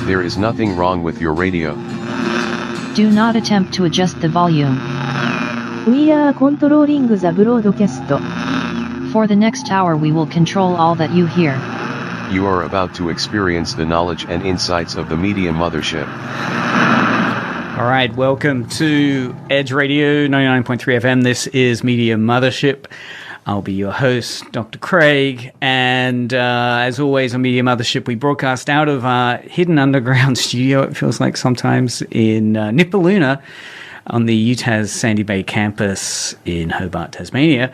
There is nothing wrong with your radio. Do not attempt to adjust the volume. We are controlling the broadcast. For the next hour we will control all that you hear. You are about to experience the knowledge and insights of the Media Mothership. All right, welcome to Edge Radio 99.3 FM. This is Media Mothership. I'll be your host, Dr. Craig, and as always on Media Mothership, we broadcast out of our hidden underground studio, it feels like sometimes, in Nipaluna on the UTAS Sandy Bay campus in Hobart, Tasmania.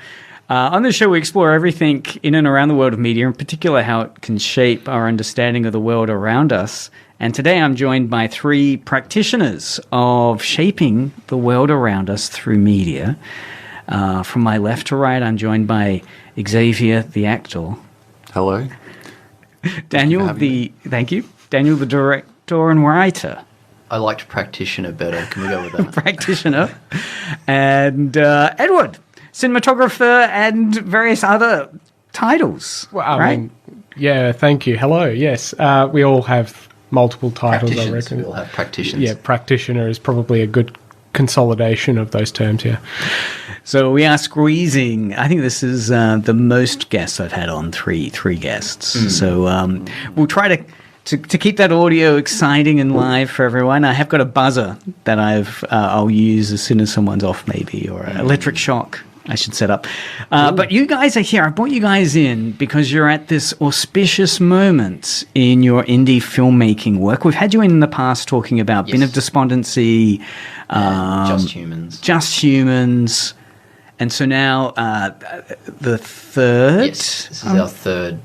On this show, we explore everything in and around the world of media, in particular how it can shape our understanding of the world around us. And today I'm joined by three practitioners of shaping the world around us through media. From my left to right, I'm joined by Xavier, the actor. Hello. Daniel, thank you. Daniel, the director and writer. I liked practitioner better. Can we go with that? Practitioner. And Edward, cinematographer and various other titles. Well, I right? mean, yeah, thank you. Hello, yes. We all have multiple titles, I reckon. We all have practitioners. Yeah, practitioner is probably a good consolidation of those terms here. So we are squeezing. I think this is the most guests I've had on, three guests. So we'll try to keep that audio exciting and live for everyone. I have got a buzzer that I'll use as soon as someone's off, maybe, or an electric shock I should set up. But you guys are here. I brought you guys in because you're at this auspicious moment in your indie filmmaking work. We've had you in the past talking about Bin of Despondency, Just Humans. Just Humans. And so now the third. Yes, this is our third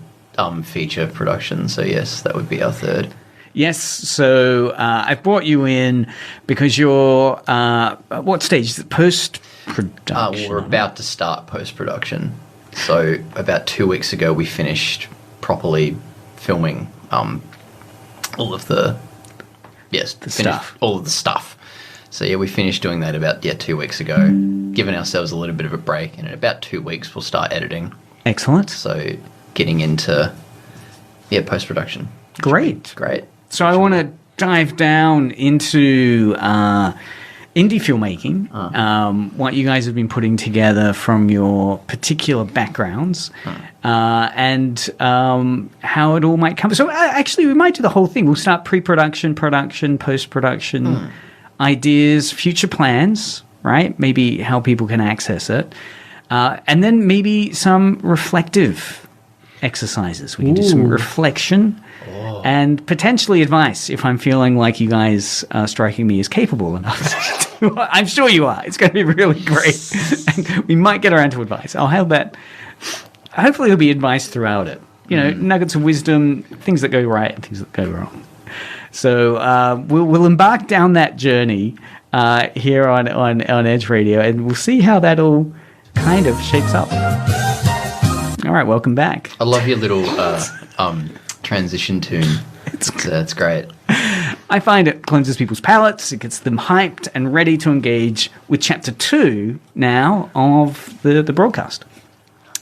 feature production. So yes, that would be our third. Yes, so I've brought you in because you're what stage? Post-production? We're about to start post-production. So about 2 weeks ago, we finished properly filming all of the stuff. So yeah, we finished doing that about 2 weeks ago, giving ourselves a little bit of a break, and in about 2 weeks we'll start editing. Excellent. So getting into post-production. Great. So I want to dive down into indie filmmaking, what you guys have been putting together from your particular backgrounds, and how it all might come. So actually, we might do the whole thing. We'll start pre-production, production, post-production, ideas, future plans, right? Maybe how people can access it, and then maybe some reflective exercises. We can do some reflection. And potentially advice if I'm feeling like you guys are striking me as capable enough. I'm sure you are. It's going to be really great. And we might get around to advice. I'll have that. Hopefully there'll be advice throughout it. You know, nuggets of wisdom, things that go right and things that go wrong. So we'll embark down that journey here on Edge Radio, and we'll see how that all kind of shapes up. All right, welcome back. I love your little transition tune. It's great. I find it cleanses people's palates, it gets them hyped and ready to engage with chapter 2 now of the broadcast.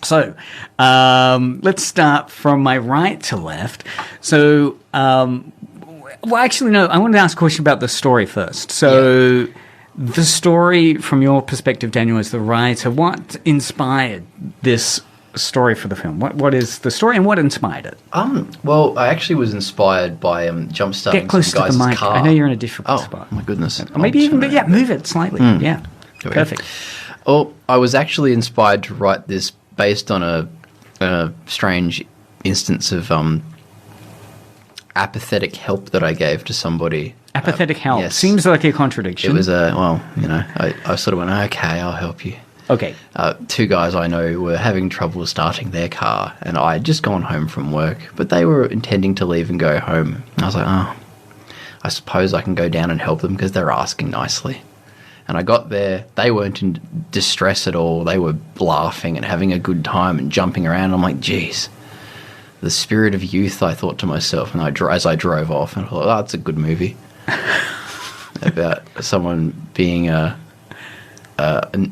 So let's start from my right to left. So, well, actually, no, I wanted to ask a question about the story first. So the story, from your perspective, Daniel, as the writer, what inspired this story for the film? What is the story and what inspired it? Well, I actually was inspired by jumpstarting Get close some to the guys' mic. car. I know you're in a difficult spot. Oh my goodness! Or maybe even, move it slightly. Yeah, perfect. Oh, I was actually inspired to write this based on a strange instance of apathetic help that I gave to somebody. Apathetic help yes. Seems like a contradiction. It was I sort of went, okay, I'll help you. Okay. Two guys I know were having trouble starting their car, and I had just gone home from work, but they were intending to leave and go home. And I was like, I suppose I can go down and help them because they're asking nicely. And I got there. They weren't in distress at all. They were laughing and having a good time and jumping around. I'm like, geez, the spirit of youth, I thought to myself, and as I drove off, and I thought, that's a good movie about someone being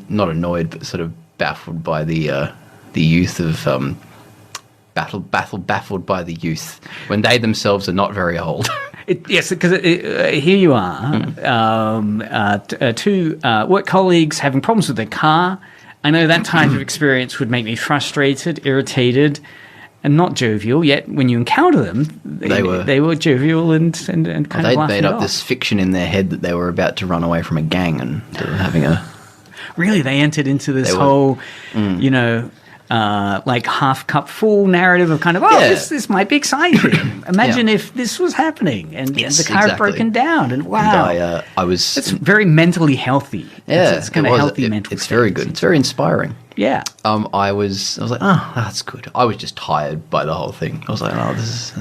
not annoyed, but sort of baffled by the youth of baffled by the youth when they themselves are not very old. Yes, because here you are, two work colleagues having problems with their car. I know that type of experience would make me frustrated, irritated, and not jovial. Yet when you encounter them, they were jovial and kind of They'd laughing made it up off. this fiction in their head that they were about to run away from a gang and they were having a... Really, they entered into this They were- whole, like half cup full narrative of kind of, Yeah. this might be exciting. Imagine if this was happening and Yes, the car had exactly. broken down and wow. And I was... It's very mentally healthy. yeah, it's kind of healthy mental It's very state. good. It's very inspiring. Yeah. I was like, oh, that's good. I was just tired by the whole thing. I was like, oh, this is...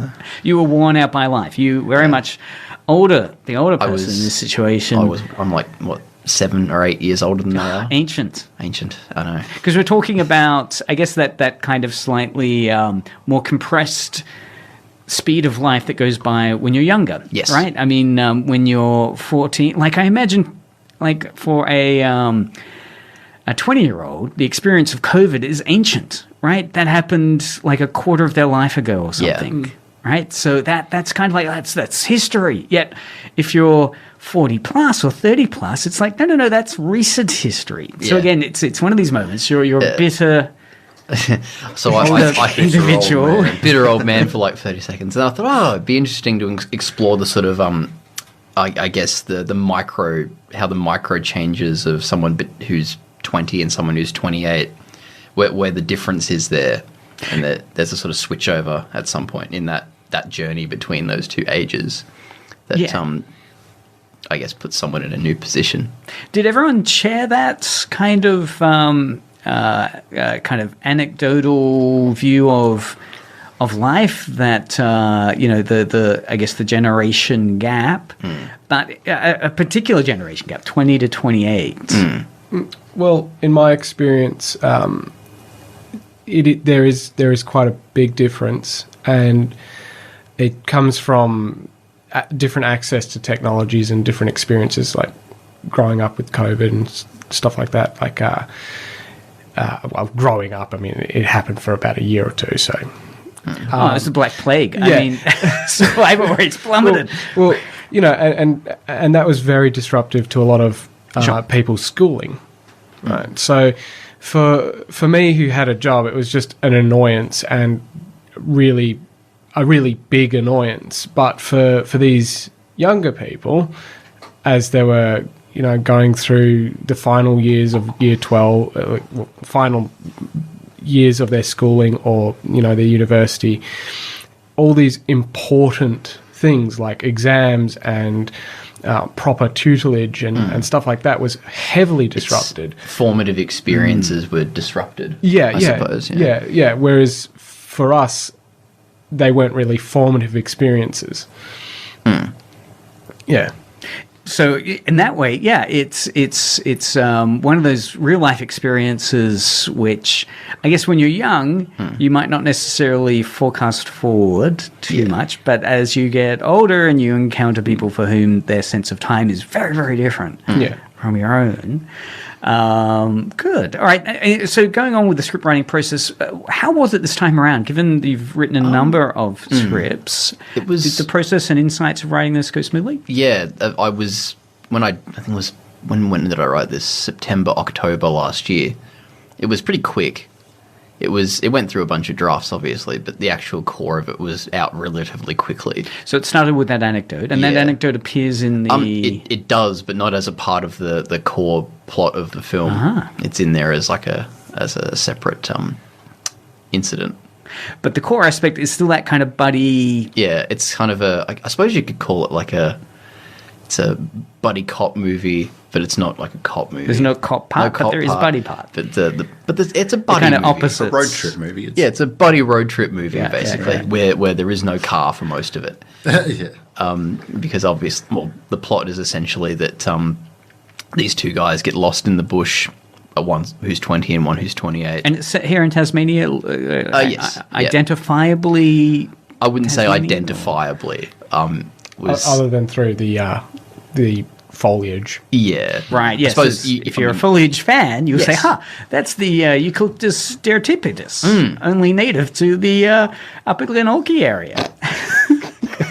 You were worn out by life. You very much the older person was- in this situation. I'm like, what, 7 or 8 years older than they are? Ancient. Ancient, I know. Because we're talking about, I guess, that kind of slightly more compressed speed of life that goes by when you're younger. Yes. Right? I mean, when you're 14, like I imagine, like for a 20-year-old, the experience of COVID is ancient, right? That happened like a quarter of their life ago or something. Right? So that's kind of like, that's history. Yet if you're 40 plus or 30 plus, it's like, no, that's recent history. So Yeah. again, it's one of these moments. You're a bitter... So Older I individual. bitter old man for like 30 seconds. And I thought, oh, it'd be interesting to explore the sort of, I guess, the micro, how the micro changes of someone who's 20 and someone who's 28, where the difference is there. And there's a sort of switch over at some point in that journey between those two ages that, I guess, puts someone in a new position. Did everyone share that kind of anecdotal view of life that the I guess the generation gap, but a particular generation gap, 20 to 28. Well, in my experience, there is quite a big difference, and it comes from different access to technologies and different experiences, like growing up with COVID and stuff like that. Like, growing up, I mean, it happened for about a year or two, so. It's the Black Plague. yeah. I mean, survival rates plummeted. Well, and that was very disruptive to a lot of people's schooling, right? So, for me, who had a job, it was just an annoyance and a really big annoyance. But for these younger people, as they were, going through the final years of year 12, final years of their schooling or, their university, all these important things like exams and proper tutelage and stuff like that was heavily disrupted. Formative experiences were disrupted, I suppose. Yeah. Whereas for us, they weren't really formative experiences. Yeah. So in that way, yeah, it's one of those real life experiences which I guess when you're young, you might not necessarily forecast forward too much, but as you get older and you encounter people for whom their sense of time is very, very different from your own. Good. All right. So going on with the script writing process, how was it this time around? Given you've written a number of scripts, did the process and insights of writing this go smoothly? Yeah, I was when did I write this? September, October last year. It was pretty quick. It went through a bunch of drafts, obviously, but the actual core of it was out relatively quickly. So it started with that anecdote, and that anecdote appears in the... It does, but not as a part of the core plot of the film. It's in there as a separate incident. But the core aspect is still that kind of buddy... Yeah, it's kind of I suppose you could call it it's a buddy cop movie, but it's not like a cop movie. There's no cop part, but there is buddy part. But it's a buddy kind of movie. opposites. A road trip movie. It's a buddy road trip movie, basically, yeah. where there is no car for most of it. Because obviously, the plot is essentially that these two guys get lost in the bush, one who's 20 and one who's 28. And it's set here in Tasmania, Yes. identifiably... I wouldn't say Tasmanian, identifiably. Other than through the foliage. Yeah. Right, yes. I suppose If you're a foliage fan, you'll say, Yes. that's the Eucalyptus stereotypicus, only native to the Upper Glenorchy area.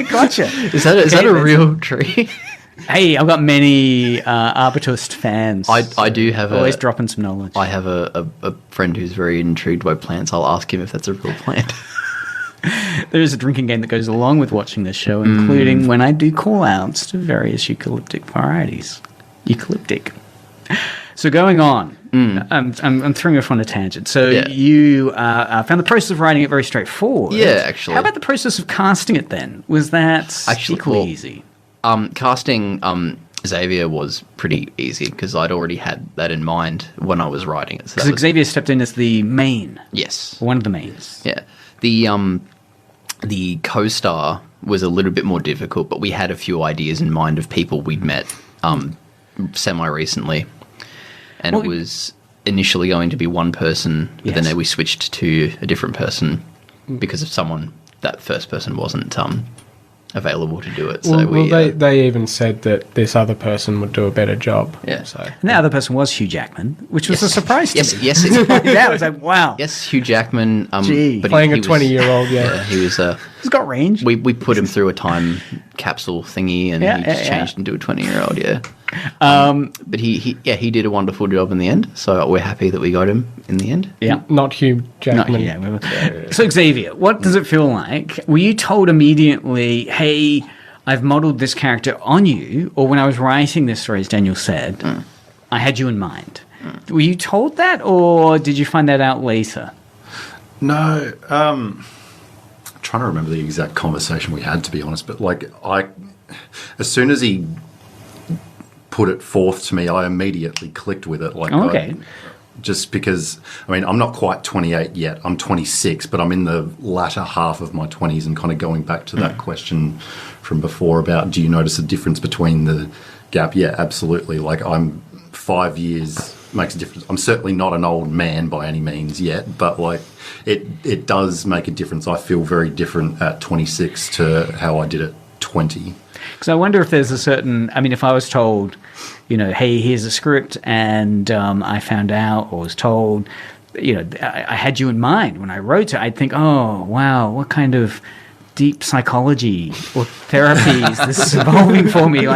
Gotcha. Is that a real tree? Hey, I've got many arbutus fans. I do have always dropping some knowledge. I have a friend who's very intrigued by plants. I'll ask him if that's a real plant. There is a drinking game that goes along with watching this show, including when I do call-outs to various eucalyptic varieties. Eucalyptic. So going on, I'm throwing off on a tangent. So you found the process of writing it very straightforward. Yeah, actually. How about the process of casting it then? Was that equally easy? Casting Xavier was pretty easy because I'd already had that in mind when I was writing it. So Xavier stepped in as the main. Yes. One of the mains. Yeah. The co-star was a little bit more difficult, but we had a few ideas in mind of people we'd met semi-recently. And it was initially going to be one person, but then we switched to a different person because of that first person wasn't available to do it. So they even said that this other person would do a better job. Yeah. So. And the other person was Hugh Jackman, which was a surprise to me. Yes. Yeah, I was like, wow. Yes, Hugh Jackman. But playing a 20-year-old, he was... He's got range. We put him through a time capsule thingy, and he just changed into a 20-year-old. But he did a wonderful job in the end. So we're happy that we got him in the end. Yeah, not Hugh Jackman. So Xavier, what does it feel like? Were you told immediately, "Hey, I've modelled this character on you," or when I was writing this story, as Daniel said, I had you in mind? Were you told that, or did you find that out later? No. Trying to remember the exact conversation we had, to be honest, but as soon as he put it forth to me, I immediately clicked with it. Just because, I'm not quite 28 yet. I'm 26, but I'm in the latter half of my 20s, and kind of going back to that question from before about, do you notice a difference between the gap? Yeah, absolutely. I'm 5 years makes a difference. I'm certainly not an old man by any means yet, but it does make a difference. I feel very different at 26 to how I did at 20. Because I wonder if there's a certain... if I was told, hey, here's a script, and I found out or was told, I had you in mind when I wrote it, I'd think, oh, wow, what kind of deep psychology or therapies this is evolving for me. Will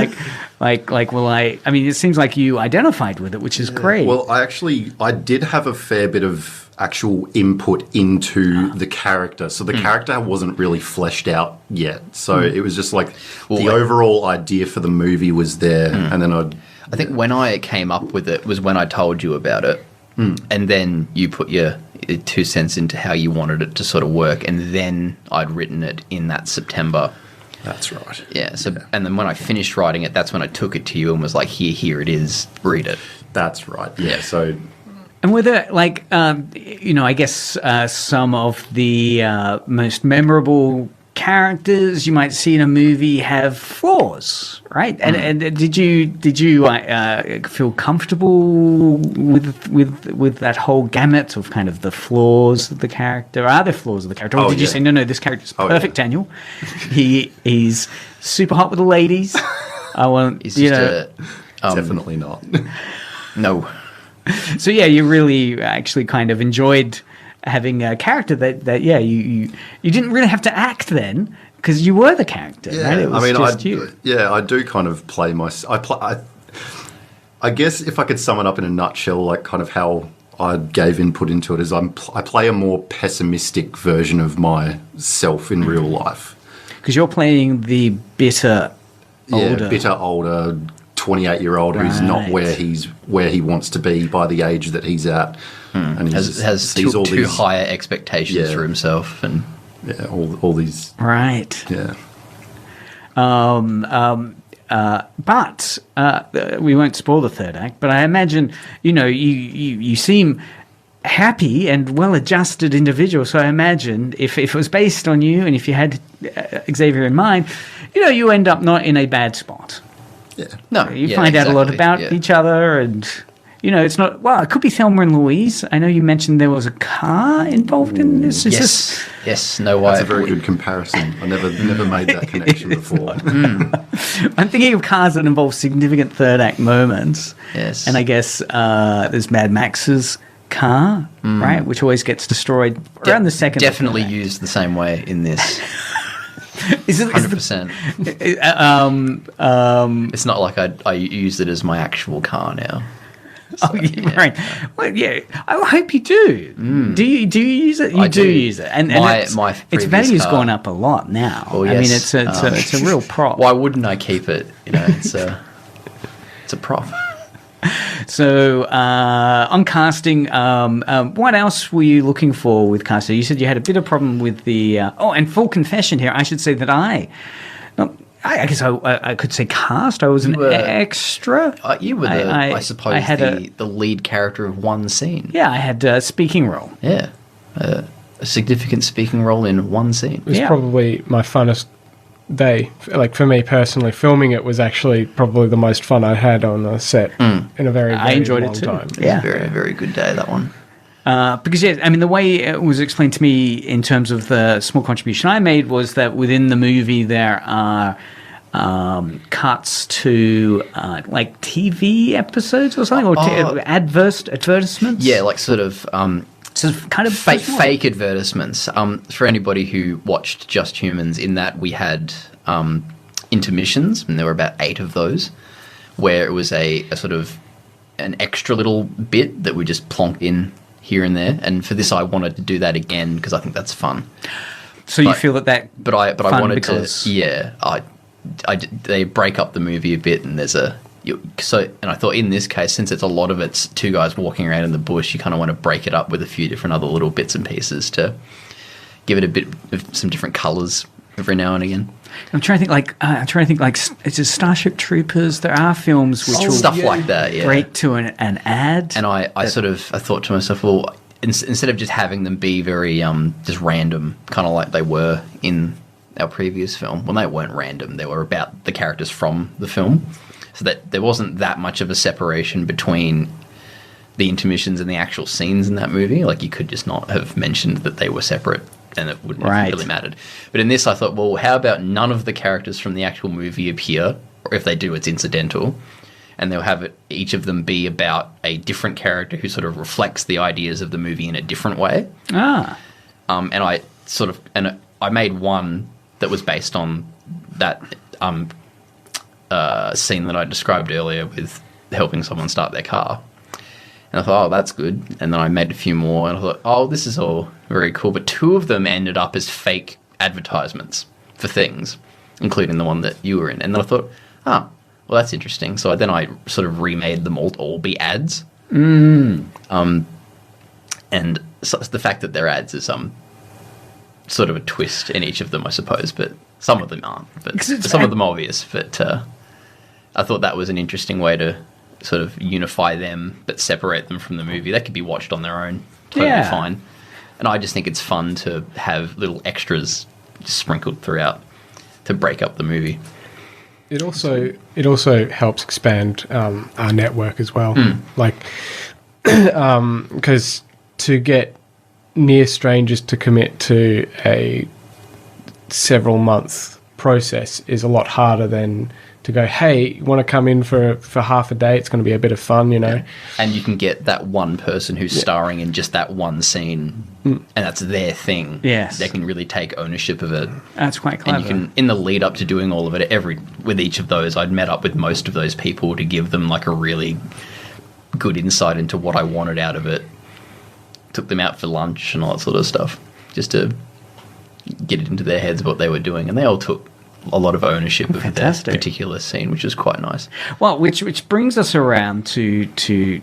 I... it seems like you identified with it, which is great. Well, I did have a fair bit of actual input into the character. So the character wasn't really fleshed out yet. So it was just the overall idea for the movie was there. And then I think when I came up with it was when I told you about it. And then you put your 2 cents into how you wanted it to sort of work. And then I'd written it in that September. That's right. Yeah. So, and then when I finished writing it, that's when I took it to you and was like, here it is, read it. That's right. Yeah. So... And were there, I guess some of the most memorable characters you might see in a movie have flaws, right? And did you feel comfortable with that whole gamut of kind of the flaws of the character? Are there flaws of the character? Or did you say, no, this character's perfect, Daniel? He's super hot with the ladies. I want, He's just definitely not. No. So you really actually kind of enjoyed having a character that you didn't really have to act then because you were the character, right? It was just you. Yeah, I do kind of play I guess if I could sum it up in a nutshell, kind of how I gave input into it is I play a more pessimistic version of myself in real life. Because you're playing the bitter, older 28-year-old who's not where he wants to be by the age that he's at, and has too higher expectations for himself, and all these right. Yeah. But we won't spoil the third act. But I imagine you seem happy and well-adjusted individual. So I imagine if it was based on you, and if you had Xavier in mind, you end up not in a bad spot. Yeah. No, you find out a lot about each other, and it's not. Well, it could be Thelma and Louise. I know you mentioned there was a car involved in this. Yes. No way. That's a very good comparison. I never made that connection before. I'm thinking of cars that involve significant third act moments. Yes, and I guess there's Mad Max's car, right, which always gets destroyed around the second. Definitely used the same way in this. Is it 100%. It's not like I use it as my actual car now. So, oh, yeah, right. Well, yeah. I hope you do. Do you use it? You I do. use it, and My its previous value's car- gone up a lot now. Well, I mean, yes, it's a real prop. Why wouldn't I keep it? It's a prop. So on casting, what else were you looking for with casting? You said you had a bit of problem with the. And full confession here, I should say that I guess I could say cast. I was an extra. You were I suppose the lead character of one scene. Yeah, I had a speaking role. Yeah, a significant speaking role in one scene. It was probably my funnest day. Like for me personally, filming it was actually probably the most fun I had on a set in a very, I enjoyed long it too. time. Yeah, It was a very, very good day, that one. Because, yeah, I mean, the way it was explained to me in terms of the small contribution I made was that within the movie there are cuts to like TV episodes or something, or advertisements. Yeah, like sort of kind of fake advertisements. For anybody who watched Just Humans, in that we had intermissions, and there were about 8 of those, where it was a sort of an extra little bit that we just plonked in here and there. And for this, I wanted to do that again because I think that's fun. So you feel that but I wanted to, yeah. They break up the movie a bit, and there's and I thought in this case, since it's a lot of it's 2 guys walking around in the bush, you kind of want to break it up with a few different other little bits and pieces to give it a bit of some different colours every now and again. I'm trying to think like it's just Starship Troopers. There are films which will stuff like that, yeah. break to an ad, and I thought to myself, well, instead of just having them be very just random, kind of like they were in our previous film. Well, they weren't random; they were about the characters from the film, so that there wasn't that much of a separation between the intermissions and the actual scenes in that movie. Like, you could just not have mentioned that they were separate, and it wouldn't have really mattered. But in this, I thought, well, how about none of the characters from the actual movie appear, or if they do, it's incidental, and they'll have each of them be about a different character who sort of reflects the ideas of the movie in a different way. And I made one that was based on that scene that I described earlier with helping someone start their car. And I thought, oh, that's good. And then I made a few more, and I thought, oh, this is all very cool. But 2 of them ended up as fake advertisements for things, including the one that you were in. And then I thought, well, that's interesting. So then I sort of remade them all to all be ads. And so the fact that they're ads is sort of a twist in each of them, I suppose. But some of them aren't. But some of them are obvious. But I thought that was an interesting way to sort of unify them but separate them from the movie. They could be watched on their own, totally fine. And I just think it's fun to have little extras just sprinkled throughout to break up the movie. It also helps expand our network as well. Like, because to get near strangers to commit to a several month process is a lot harder than to go, hey, you want to come in for half a day? It's going to be a bit of fun, you know. Yeah. And you can get that one person who's starring in just that one scene, and that's their thing. Yes. They can really take ownership of it. That's quite clever. And you can, in the lead up to doing all of it, with each of those, I'd met up with most of those people to give them like a really good insight into what I wanted out of it. Took them out for lunch and all that sort of stuff, just to get it into their heads what they were doing, and they all took a lot of ownership of that particular scene, which is quite nice. Well, which brings us around to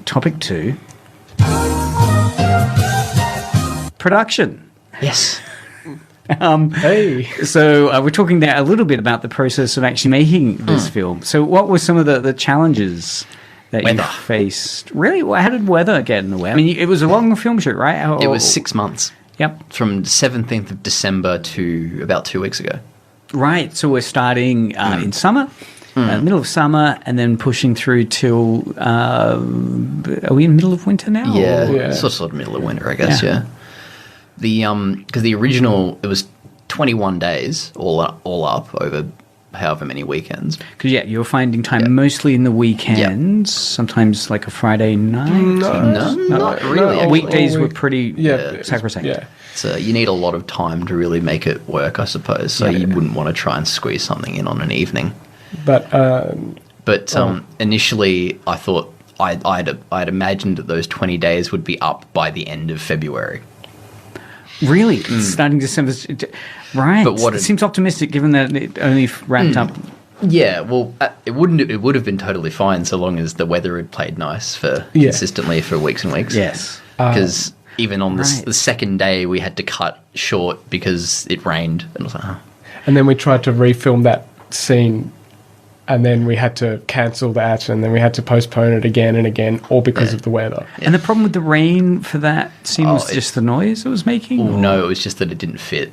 topic 2, production. Yes. So we're talking there a little bit about the process of actually making this film. So what were some of the challenges that you faced? Really, how did weather get in the way? I mean, it was a long film shoot, right? It was 6 months. Yep. From 17th of December to about 2 weeks ago. Right, so we're starting in summer, middle of summer, and then pushing through till, are we in the middle of winter now? Yeah. Sort of middle of winter, I guess, yeah. Because the original, it was 21 days all up over however many weekends. Because you were finding time mostly in the weekends, sometimes like a Friday night. No, not really. Weekdays were pretty sacrosanct. Yeah. So you need a lot of time to really make it work, I suppose. So you wouldn't want to try and squeeze something in on an evening. But initially, I thought I'd imagined that those 20 days would be up by the end of February. Really? Starting December. Right. But it seems optimistic given that it only wrapped up. Yeah, well, it would have been totally fine so long as the weather had played nice consistently for weeks and weeks. Yes. Because even on the second day, we had to cut short because it rained. And I was like, oh. And then we tried to refilm that scene, and then we had to cancel that, and then we had to postpone it again and again, all because of the weather. Yeah. And the problem with the rain for that scene was just the noise it was making? Oh, no, it was just that it didn't fit.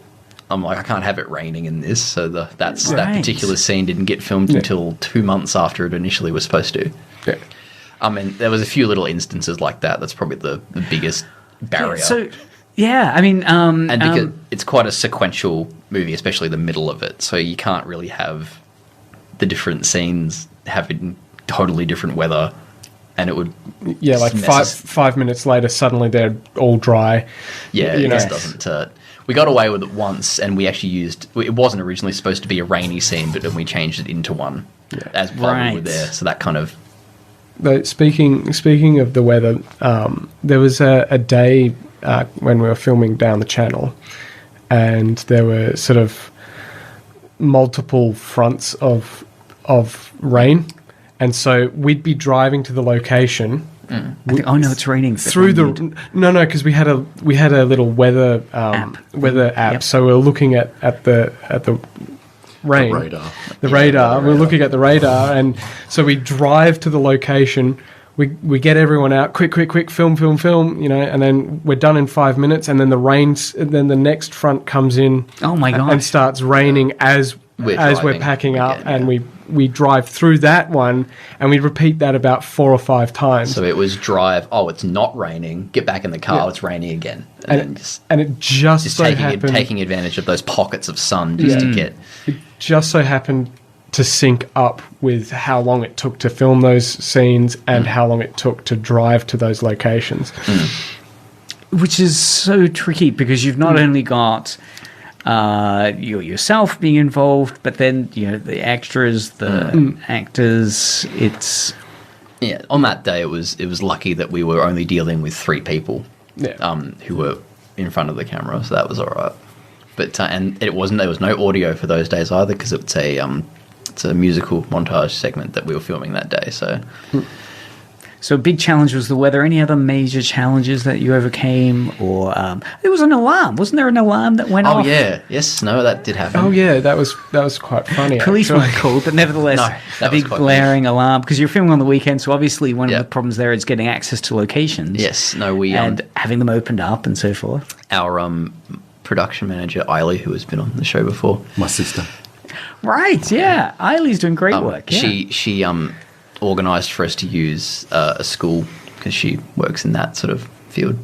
I'm like, I can't have it raining in this, so that particular scene didn't get filmed until 2 months after it initially was supposed to. Yeah. I mean, there was a few little instances like that. That's probably the biggest barrier. So, I mean... and because it's quite a sequential movie, especially the middle of it, so you can't really have the different scenes having totally different weather, and it would... Yeah, like 5 minutes later, suddenly they're all dry. Yeah, it just doesn't... we got away with it once, and we actually used... It wasn't originally supposed to be a rainy scene, but then we changed it into one as while we were there. So that kind of... But speaking of the weather, there was a day when we were filming down the channel, and there were sort of multiple fronts of rain, and so we'd be driving to the location. It's raining. Through because we had a little weather app. Yep. So we were looking at the rain, the radar. We're looking at the radar, and so we drive to the location. We get everyone out, quick, film, and then we're done in 5 minutes, and then then the next front comes in. Oh my god! And starts raining as we're packing up, and we drive through that one, and we repeat that about 4 or 5 times. So it was drive. Oh, it's not raining. Get back in the car. It's raining again, and it just so happened taking advantage of those pockets of sun just to get. It just so happened to sync up with how long it took to film those scenes and how long it took to drive to those locations. Which is so tricky because you've not only got yourself being involved, but then the extras, the actors. It's on that day it was lucky that we were only dealing with 3 people who were in front of the camera, so that was all right. But and there was no audio for those days either because it's a musical montage segment that we were filming that day. So a big challenge was the weather. Any other major challenges that you overcame? Or there was an alarm. Wasn't there an alarm that went off? Oh, yeah. Yes. No, that did happen. Oh, yeah. That was quite funny. Police weren't called, but nevertheless, a big blaring alarm. Because you're filming on the weekend, so obviously one of the problems there is getting access to locations. Yes. No, and having them opened up and so forth. Our production manager, Eiley, who has been on the show before. My sister. Right, yeah. Eiley's doing great work. Yeah. She organised for us to use a school because she works in that sort of field,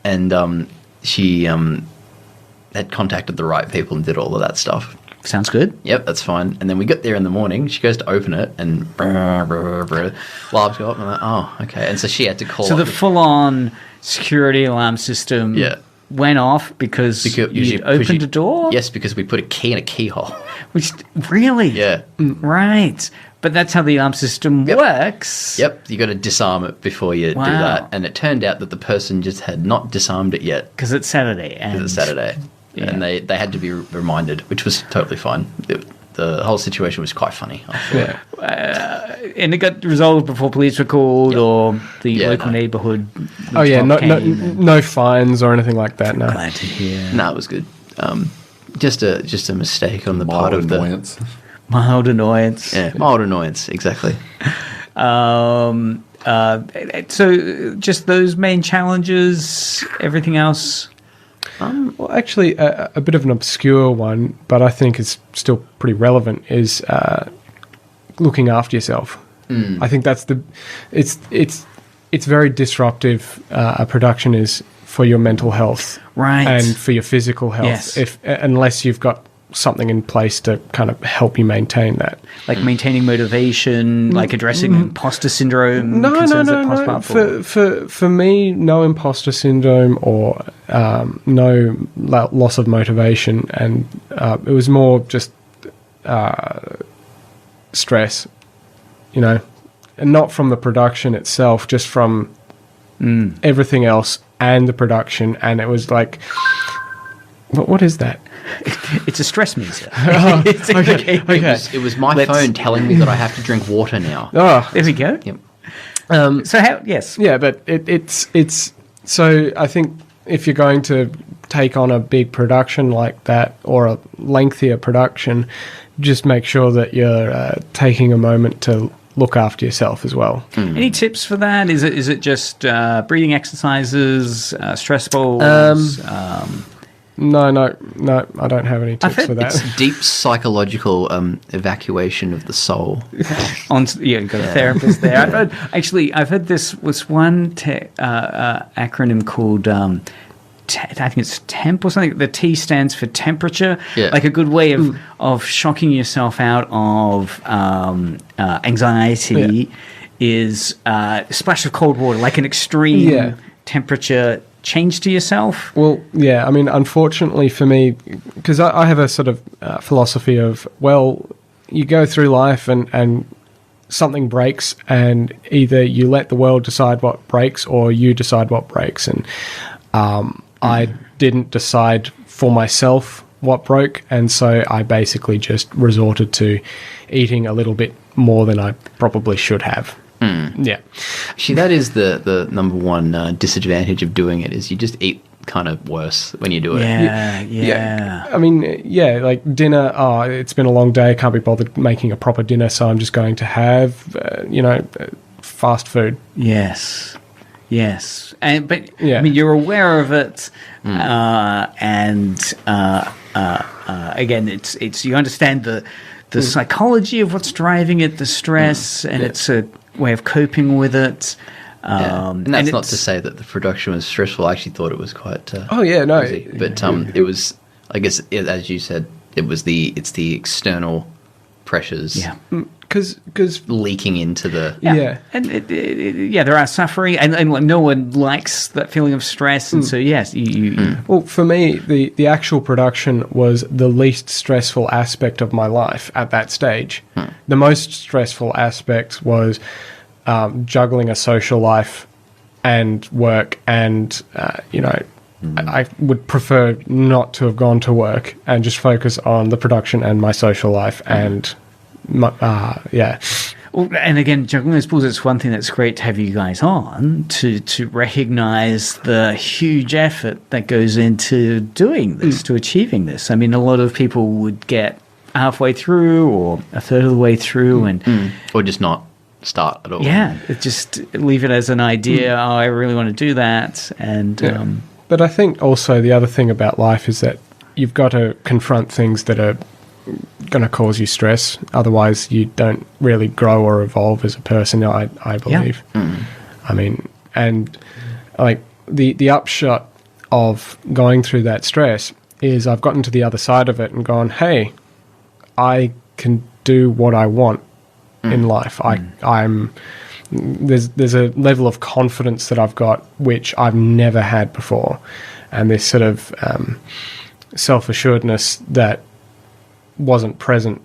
and she had contacted the right people and did all of that stuff. Sounds good. Yep, that's fine. And then we got there in the morning. She goes to open it, and alarms go up. And I'm like, oh, okay. And so she had to call. So the full-on security alarm system went off because you opened a door? Yes, because we put a key in a keyhole. Which, really? Yeah. Right. But that's how the alarm system works. Yep, you got to disarm it before you do that. And it turned out that the person just had not disarmed it yet. Because it's Saturday. Yeah. And they had to be reminded, which was totally fine. The whole situation was quite funny. And it got resolved before police were called or the local neighbourhood. Oh, yeah, no fines or anything like that, no. Glad to hear. No, it was good. Just a mistake on the part of annoyance. Mild annoyance. Yeah, mild annoyance, exactly. So just those main challenges, everything else? Well, actually, a bit of an obscure one, but I think is still pretty relevant, is looking after yourself. I think that's it's very disruptive. A production is for your mental health, right, and for your physical health. Yes. Unless you've got something in place to kind of help you maintain that. Like maintaining motivation, like addressing imposter syndrome. concerns that pop up, or- For me, no imposter syndrome or no loss of motivation, and it was more just stress, and not from the production itself, just from everything else and the production. And it was like, what is that? It's a stress meter. It's okay. It was my phone telling me that I have to drink water now. Oh, There we go. Yep. So how? Yes. yeah, but it's so I think if you're going to take on a big production like that or a lengthier production, just make sure that you're taking a moment to look after yourself as well. Any tips for that? Is it just breathing exercises, stress balls? No, I don't have any tips heard for that. It's deep psychological evacuation of the soul. You've got a therapist there. I've heard this was one acronym called. I think it's TEMP or something. The T stands for temperature. Yeah. Like a good way of shocking yourself out of anxiety is a splash of cold water, like an extreme temperature change to yourself. Well, yeah, I mean, unfortunately for me, because I have a sort of philosophy of, well, you go through life and something breaks, and either you let the world decide what breaks or you decide what breaks. And I didn't decide for myself what broke, and so I basically just resorted to eating a little bit more than I probably should have. Yeah. Actually, that is the number one disadvantage of doing it, is you just eat kind of worse when you do it. Yeah. I mean, like dinner, it's been a long day, can't be bothered making a proper dinner, so I'm just going to have, fast food. Yes. But Yeah. I mean, you're aware of it, and again, it's you understand the psychology of what's driving it, the stress, and it's a way of coping with it. And that's not to say that the production was stressful. I actually thought it was quite. Easy. But it was. I guess, as you said, it's the external pressures. Yeah. Because leaking into the. Yeah. And there are suffering, and like, no one likes that feeling of stress, and so yes, you Well, for me, the actual production was the least stressful aspect of my life at that stage. The most stressful aspect was juggling a social life and work, and I would prefer not to have gone to work and just focus on the production and my social life and Well, and again, juggling those balls, it's one thing that's great to have you guys on to recognize the huge effort that goes into doing this, to achieving this. I mean, a lot of people would get halfway through or a third of the way through and Or just not start at all. just leave it as an idea. Oh, I really want to do that. And But I think also the other thing about life is that you've got to confront things that are going to cause you stress. Otherwise, you don't really grow or evolve as a person, I believe. I mean, and like the upshot of going through that stress is I've gotten to the other side of it and gone, hey, I can do what I want in life. I'm there's a level of confidence that I've got which I've never had before, and this sort of self-assuredness that wasn't present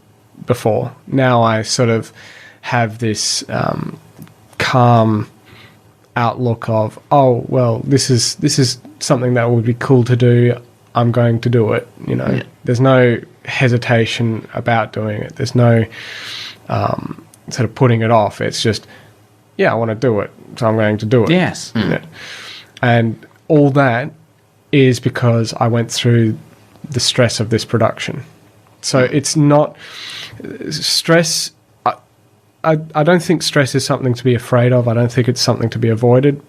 before. Now I sort of have this calm outlook of, oh well, this is something that would be cool to do. I'm going to do it. There's no hesitation about doing it. There's no sort of putting it off. It's just, I want to do it, so I'm going to do it. yes. Yeah. And all that is because I went through the stress of this production. So it's not stress. I don't think stress is something to be afraid of. I don't think it's something to be avoided.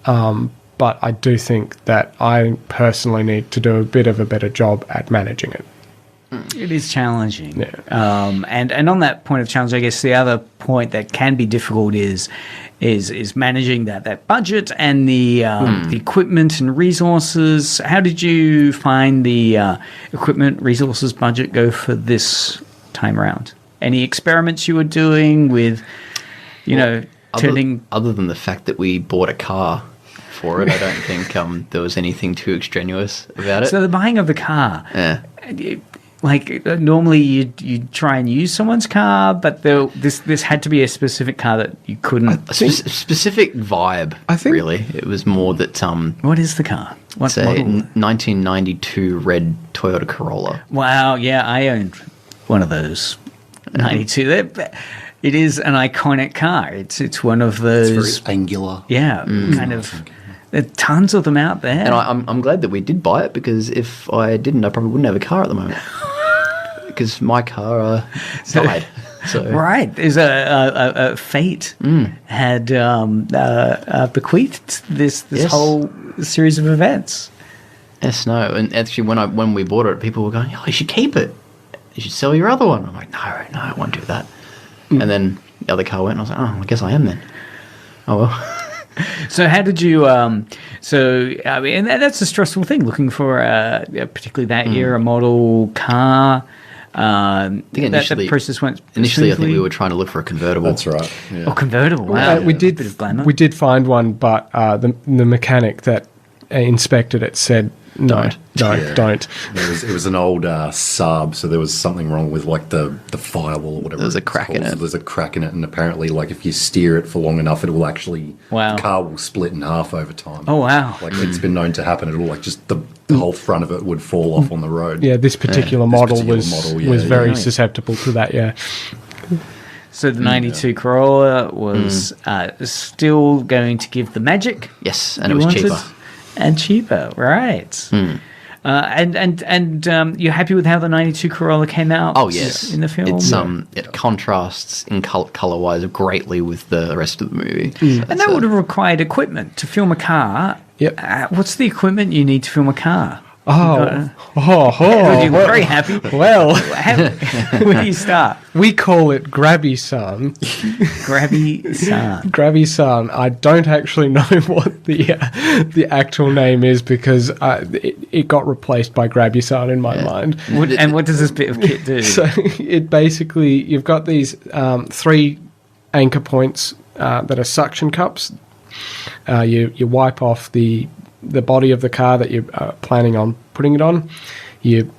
But I do think that I personally need to do a bit of a better job at managing it. It is challenging. Yeah. And on that point of challenge, I guess the other point that can be difficult is managing that budget and the equipment and resources. How did you find the equipment, resources, budget go for this time around? Any experiments you were doing with, turning... Other than the fact that we bought a car for it, I don't think there was anything too extraneous about it. So the buying of the car... Yeah. Normally you'd try and use someone's car, but this had to be a specific car that you couldn't. A specific vibe. I think really, it was more that What is the car? What it's a model? 1992 red Toyota Corolla. Wow, yeah, I owned one of those. 92. It is an iconic car. It's one of those. It's very angular. Yeah, kind of. There are tons of them out there. And I'm glad that we did buy it, because if I didn't, I probably wouldn't have a car at the moment. Because my car died. So. Right. There's a fate had bequeathed this Yes. whole series of events. Yes, no. And actually, when we bought it, people were going, "Oh, you should keep it. You should sell your other one." I'm like, "No, I won't do that." And then the other car went, and I was like, "Oh, I guess I am then." Oh well. So how did you? And that's a stressful thing, looking for particularly that era model car. I think initially, that process went I think smoothly. we were trying to look for a convertible. That's right. Yeah. Oh, convertible! Wow, we Bit of glamour. did find one, but the mechanic that inspected it said no, Yeah. don't. It was an old Saab, so there was something wrong with like the firewall or whatever. There was a it's crack in called. it. There's a crack in it, and apparently, like if you steer it for long enough, it will actually Wow. the car will split in half over time. Oh wow! Like it's been known to happen. It'll like just the whole front of it would fall off on the road. Yeah, this particular model was yeah, very yeah. susceptible to that. Yeah. So the '92 Corolla was still going to give the magic. Yes, and you it was wanted, cheaper. and cheaper, right? And you're happy with how the '92 Corolla came out? Oh yes, in the film. It's it contrasts in color wise greatly with the rest of the movie. And that would have required equipment to film a car. Yep. What's the equipment you need to film a car? You're Very happy. Well, Where do you start? we call it Grabby Son. Grabby San. Grabby Son. I don't actually know what the actual name is, because it got replaced by Grabby Son in my mind. And what does this bit of kit do? So it basically, you've got these 3 anchor points that are suction cups. You wipe off the body of the car that you're planning on putting it on. You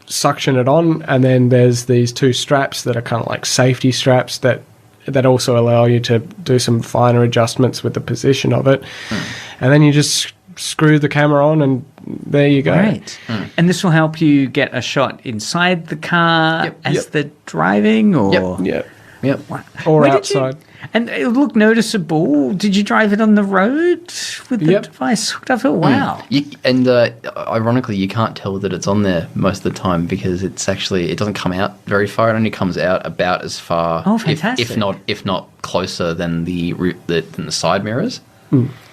suction it on, and then there's these 2 straps that are kind of like safety straps that also allow you to do some finer adjustments with the position of it. And then you just screw the camera on, and there you go. Right. And this will help you get a shot inside the car as they're driving, or Yeah. Yep. Or Where did outside. And it looked noticeable. Did you drive it on the road with the Yep. device hooked up? Wow. Ironically, you can't tell that it's on there most of the time, because it doesn't come out very far. It only comes out about as far, Oh, fantastic. if not closer than the side mirrors.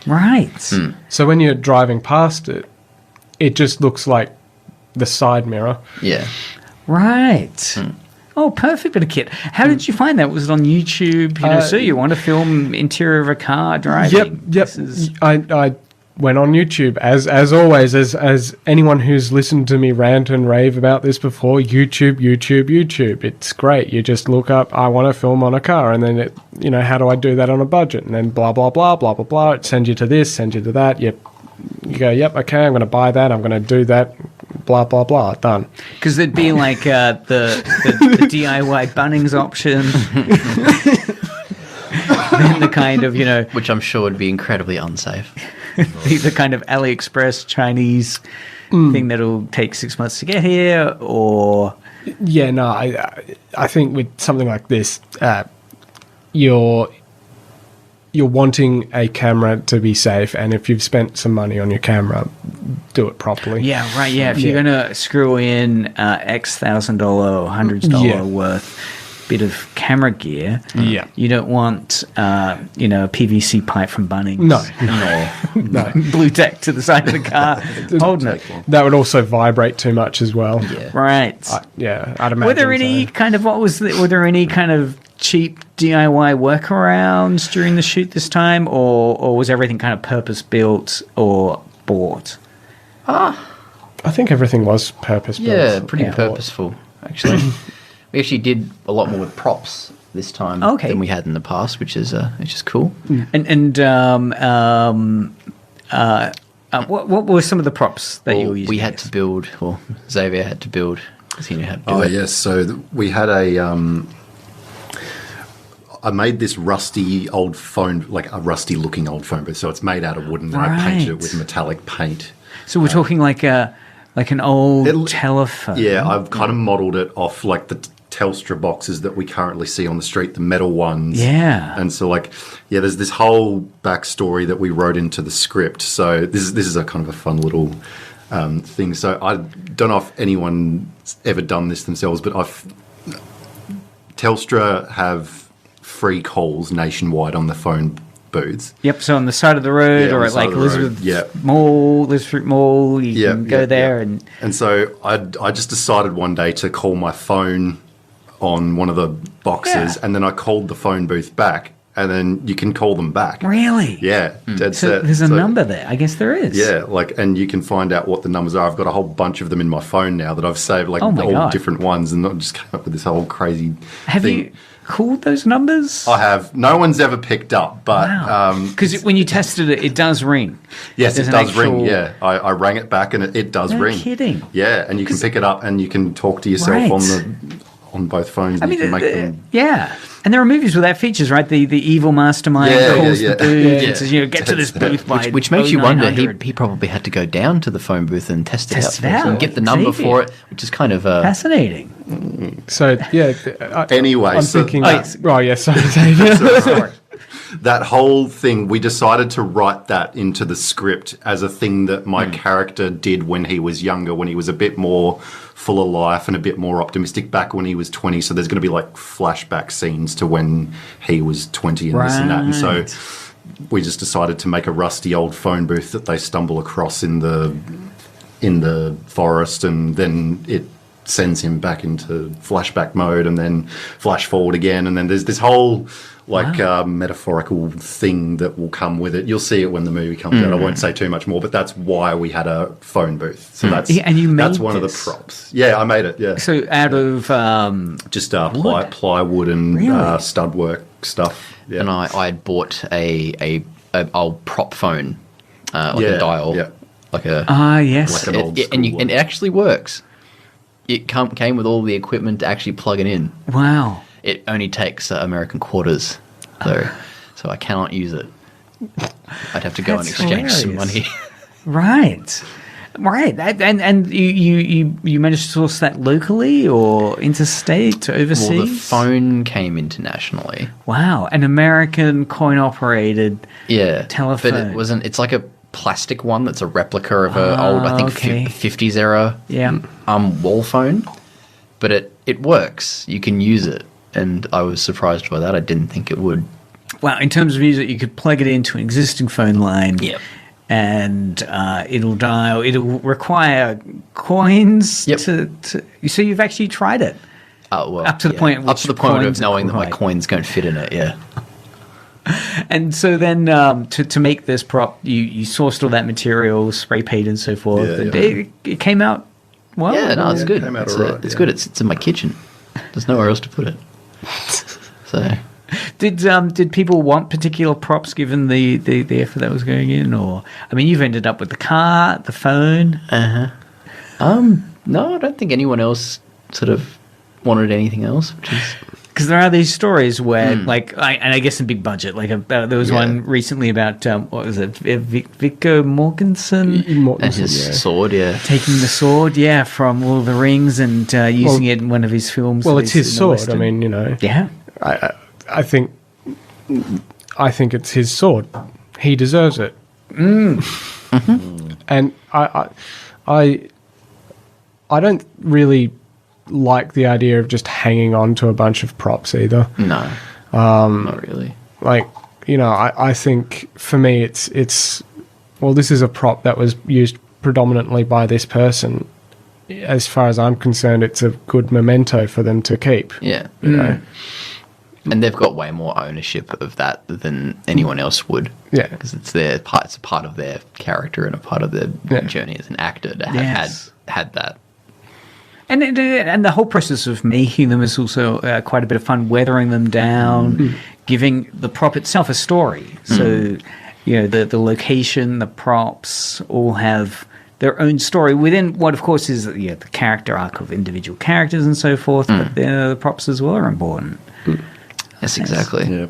Right. So when you're driving past it, it just looks like the side mirror. Yeah. Right. Oh, perfect bit of kit. How did you find that? Was it on YouTube? So you want to film interior of a car driving? Yep. This is- I went on YouTube, as always, as anyone who's listened to me rant and rave about this before. YouTube. It's great. You just look up, I want to film on a car, and then how do I do that on a budget? And then blah blah blah blah blah blah. It sends you to this, sends you to that. You go, yep, okay, I'm going to buy that. I'm going to do that. Blah blah blah. Done. Because there'd be like the DIY Bunnings option. Then the kind of, Which I'm sure would be incredibly unsafe. the kind of AliExpress Chinese thing that'll take 6 months to get here, or... Yeah, no, I think with something like this, you're wanting a camera to be safe, and if you've spent some money on your camera, do it properly. Yeah, right, yeah. If you're going to screw in $X$1,000 or $100 worth, bit of camera gear. Yeah. You don't want, a PVC pipe from Bunnings. No. No. Blue tack to the side of the car holding it. That would also vibrate too much as well. Yeah. Right. I'd imagine. Were there any kind of were there any kind of cheap DIY workarounds during the shoot this time, or was everything kind of purpose built or bought? I think everything was purpose-built. Yeah, pretty purposeful, actually. We actually did a lot more with props this time than we had in the past, which is cool. What were some of the props that you were using? We had to build, or Xavier had to build, because he knew how to do it. Yes. So we had I made this rusty old phone, like a rusty looking old phone booth. So it's made out of wood, and I painted it with metallic paint. So we're talking like an old telephone. Yeah, I've kind of modelled it off like the Telstra boxes that we currently see on the street, the metal ones. Yeah. And so there's this whole backstory that we wrote into the script. So this is a kind of a fun little thing. So I don't know if anyone's ever done this themselves, but Telstra have free calls nationwide on the phone booths. Yep, so on the side of the road or at like Elizabeth Mall, Elizabeth Mall, you can go there. And so I just decided one day to call my phone on one of the boxes, and then I called the phone booth back, and then you can call them back. Really? Yeah. Dead so set. There's a number there. I guess there is. Yeah, and you can find out what the numbers are. I've got a whole bunch of them in my phone now that I've saved, all different ones, and I just came up with this whole crazy Have thing. you called those numbers? I have. No one's ever picked up, but because when you tested it, it does ring. Yes, it does ring. Yeah, I rang it back, and it does ring. No kidding. Yeah, and you can pick it up, and you can talk to yourself on both phones. And you can make them. Yeah, and there are movies with that features, right? The evil mastermind calls the booth and says, get to this booth by which makes you wonder. He probably had to go down to the phone booth and test it out and get the number for it, which is kind of fascinating. So anyway, I'm thinking. Sorry. That whole thing, we decided to write that into the script as a thing that my character did when he was younger, when he was a bit more full of life and a bit more optimistic back when he was 20. So there's going to be like flashback scenes to when he was 20 and this and that. And so we just decided to make a rusty old phone booth that they stumble across in the forest, and then it sends him back into flashback mode, and then flash forward again, and then there's this whole metaphorical thing that will come with it. You'll see it when the movie comes out. I won't say too much more, but that's why we had a phone booth. So that's one of the props. Yeah, I made it. Yeah. So out of just plywood and stud work stuff. Yeah. And I had bought a old prop phone, a dial, like a yes, like an old and it actually works. It came with all the equipment to actually plug it in. Wow. It only takes American quarters, though, so I cannot use it. I'd have to go and exchange some money. Right. And you managed to source that locally or interstate, overseas? Well, the phone came internationally. Wow, an American coin-operated telephone. But it wasn't. It's like a plastic one that's a replica of an old, I think, 50s era wall phone. But it works. You can use it. And I was surprised by that. I didn't think it would. Well, in terms of music, you could plug it into an existing phone line. Yep. And it'll dial. It'll require coins. Yep. So you've actually tried it. Up to the point. Up to the point of knowing that my coins don't fit in it. Yeah. And so then to make this prop, you sourced all that material, spray paint and so forth. It came out well. Yeah, no, it's good. It came out It's good. It's in my kitchen. There's nowhere else to put it. So, did people want particular props given the effort that was going in, or I mean, you've ended up with the car, the phone. No, I don't think anyone else sort of wanted anything else, which is. Because there are these stories where, I guess in big budget, there was one recently about what was it, Viggo Mortensen and his sword, taking the sword, from Lord of the Rings and using it in one of his films. Well, it's his sword. I mean, Yeah, I think it's his sword. He deserves it. And I don't really like the idea of just hanging on to a bunch of props either. No, not really. Like, you know, I think for me it's well, this is a prop that was used predominantly by this person. As far as I'm concerned, it's a good memento for them to keep. Yeah. You know? And they've got way more ownership of that than anyone else would. Yeah. Because it's a part of their character and a part of their journey as an actor to have had that. And the whole process of making them is also quite a bit of fun, weathering them down, giving the prop itself a story. So, you know, the location, the props all have their own story within what, of course, is the character arc of individual characters and so forth, but the props as well are important. Yes, exactly. Yeah.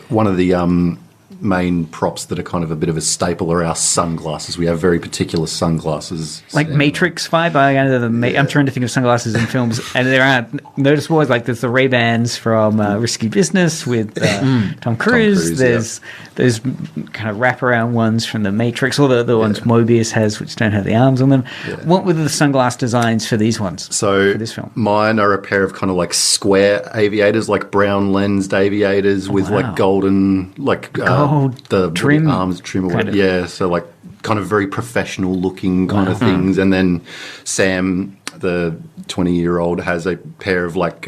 One of the main props that are kind of a bit of a staple are our sunglasses. We have very particular sunglasses. Like Matrix vibe. I'm trying to think of sunglasses in films, and there are noticeable ones. Like there's the Ray-Bans from Risky Business with Tom Cruise. There's kind of wraparound ones from the Matrix, or the ones Mobius has, which don't have the arms on them. Yeah. What were the sunglass designs for these ones? So for this film, mine are a pair of kind of like square aviators, like brown lensed aviators with like golden, like the trim, arms trim or whatever. Yeah, so like kind of very professional looking kind of things. And then Sam, the 20-year-old, has a pair of like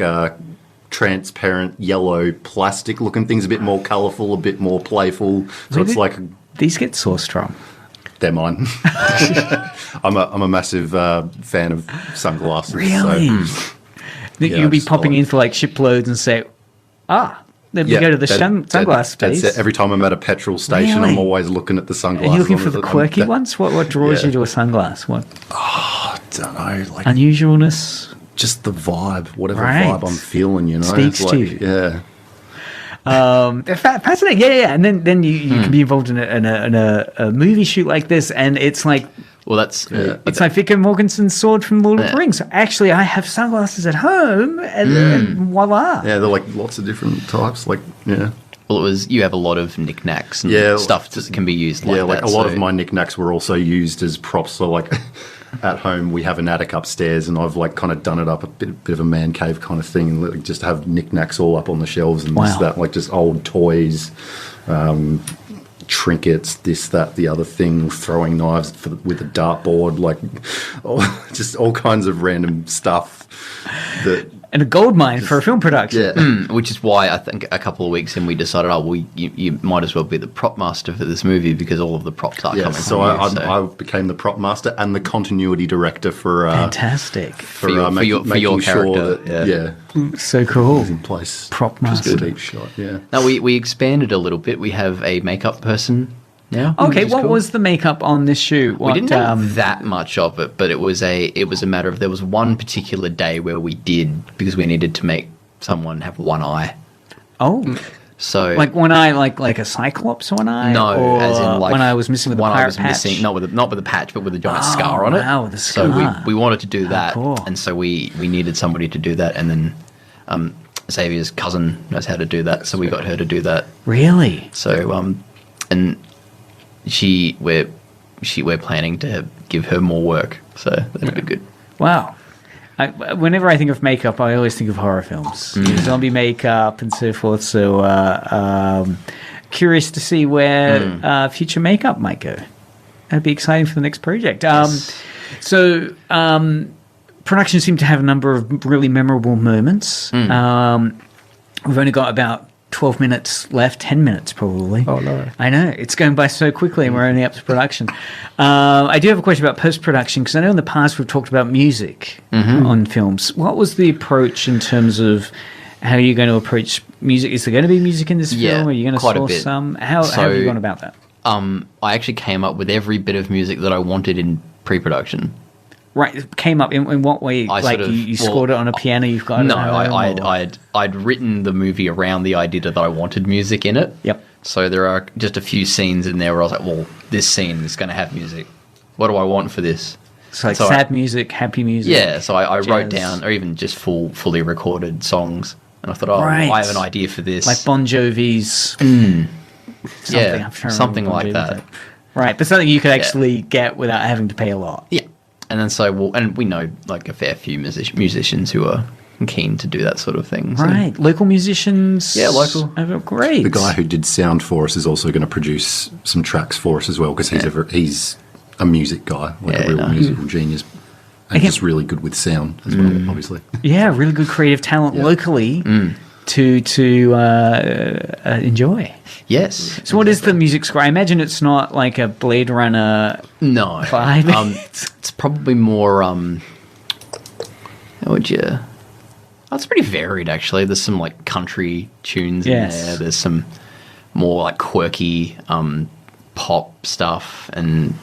transparent yellow plastic looking things, a bit more colourful, a bit more playful. So it's like these get sourced from. They're mine. I'm a massive fan of sunglasses. Really? So, you'll be popping into like shiploads and say, then we go to the sunglass space. That's it. Every time I'm at a petrol station, Really? I'm always looking at the sunglasses. Are you looking for the quirky ones? What draws you to a sunglass? What? I don't know. Like unusualness? Just the vibe, whatever Right. vibe I'm feeling, you know. Speaks it's to like, you. Yeah. Fascinating. Yeah. And then you can be involved in a movie shoot like this, and it's like, well, that's it's like Viggo Mortensen's sword from Lord of the Rings. So actually, I have sunglasses at home, and voila. Yeah, they're like lots of different types. Like, yeah. Well, you have a lot of knick-knacks and stuff that can be used like that. Yeah, like a lot of my knick-knacks were also used as props. So like at home, we have an attic upstairs, and I've like kind of done it up a bit of a man cave kind of thing, and like, just have knick-knacks all up on the shelves and this, that, like just old toys, trinkets, this, that, the other thing, throwing knives with a dartboard, like just all kinds of random stuff that. And a gold mine for a film production. Yeah. Which is why I think a couple of weeks in we decided, you might as well be the prop master for this movie because all of the props are coming so from you. I became the prop master and the continuity director for fantastic for your character. That, so cool. was in place. Prop master. Deep shot. Yeah. Now we expanded a little bit. We have a makeup person now. Okay, what was the makeup on this shoot? We didn't have that much of it, but it was a matter of there was one particular day where we did because we needed to make someone have one eye. Oh, so like one eye, like a cyclops one eye. No, or as in like one eye was missing with a one eye pirate was patch. missing, not with a patch, but with a giant scar on it. Wow, the scar. So we wanted to do that, cool. and so we needed somebody to do that, and then Xavier's cousin knows how to do that, so we got her to do that. Really? So and we're planning to give her more work, so that'll be good. Wow. Whenever I think of makeup, I always think of horror films, zombie makeup and so forth. So curious to see where future makeup might go. That'd be exciting for the next project. So production seemed to have a number of really memorable moments. We've only got about 12 minutes left, 10 minutes probably. Oh, no. I know. It's going by so quickly and we're only up to production. I do have a question about post-production because I know in the past we've talked about music on films. What was the approach in terms of how you're going to approach music? Is there going to be music in this film? Are you going to source some? How have you gone about that? I actually came up with every bit of music that I wanted in pre-production. Right, it came up in what way? You scored it on a piano, you've got it no, at home, I'd written the movie around the idea that I wanted music in it. Yep. So there are just a few scenes in there where I was like, well, this scene is going to have music. What do I want for this? So like sad music, happy music. Yeah, so I wrote down, or even just fully recorded songs. And I thought, I have an idea for this. Like Bon Jovi's... something like that. Right, but something you could actually get without having to pay a lot. Yeah. And then and we know like a fair few musicians who are keen to do that sort of thing. So. Right, local musicians. Yeah, local. Oh, great. The guy who did sound for us is also going to produce some tracks for us as well because he's a music guy, like a real musical genius, and just really good with sound as well, obviously. Yeah, really good creative talent locally to enjoy. Yes. So what is the music score? I imagine it's not like a Blade Runner vibe. It's probably more, how would you... Oh, it's pretty varied, actually. There's some, like, country tunes in there. There's some more, like, quirky pop stuff. And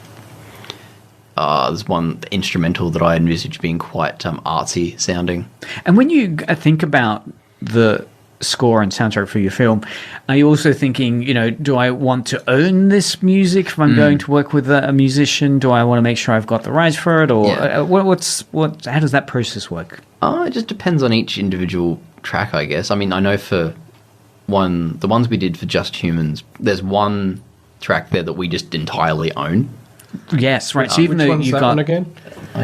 there's one instrumental that I envisage being quite artsy sounding. And when you think about the score and soundtrack for your film, are you also thinking, do I want to own this music if I'm going to work with a musician? Do I want to make sure I've got the rights for it? Or how does that process work? It just depends on each individual track, I guess. I mean, I know for the ones we did for Just Humans, there's one track there that we just entirely own. Yes, right. So even which though one's you that got one again?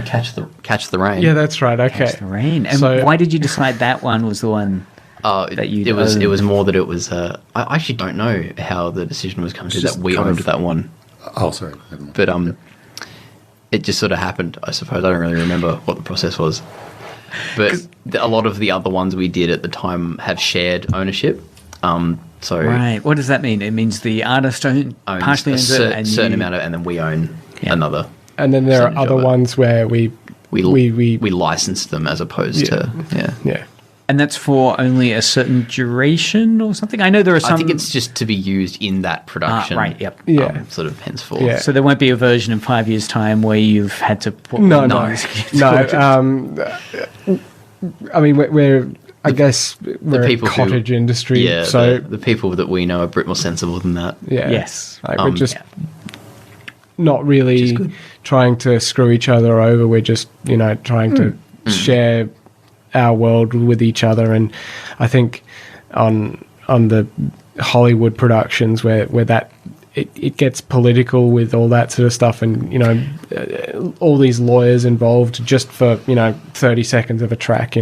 Catch the Rain. Yeah, that's right. Okay. Catch the Rain. And So- why did you decide that one was the one? That you it was more that it was. I actually don't know how the decision was come to that we owned that one, Oh, sorry. Never mind. but it just sort of happened. I suppose I don't really remember what the process was, but a lot of the other ones we did at the time have shared ownership. So Right. What does that mean? It means the artist partially owns it, and certain you... amount of, and then we own another. And then there are percentage other of it. ones where we license them as opposed to yeah. And that's for only a certain duration or something? I know there are some... I think it's just to be used in that production. right, yep. Yeah. Sort of henceforth. Yeah. So there won't be a version in 5 years' time where you've had to put... No. I mean, we're I guess we're a people who- cottage industry, Yeah, so the people that we know are a bit more sensible than that. yeah, Yes. like we're just Yeah. not really trying to screw each other over. We're just trying to share our world with each other, and I think on the Hollywood productions where that it gets political with all that sort of stuff, and all these lawyers involved just for 30 seconds of a track.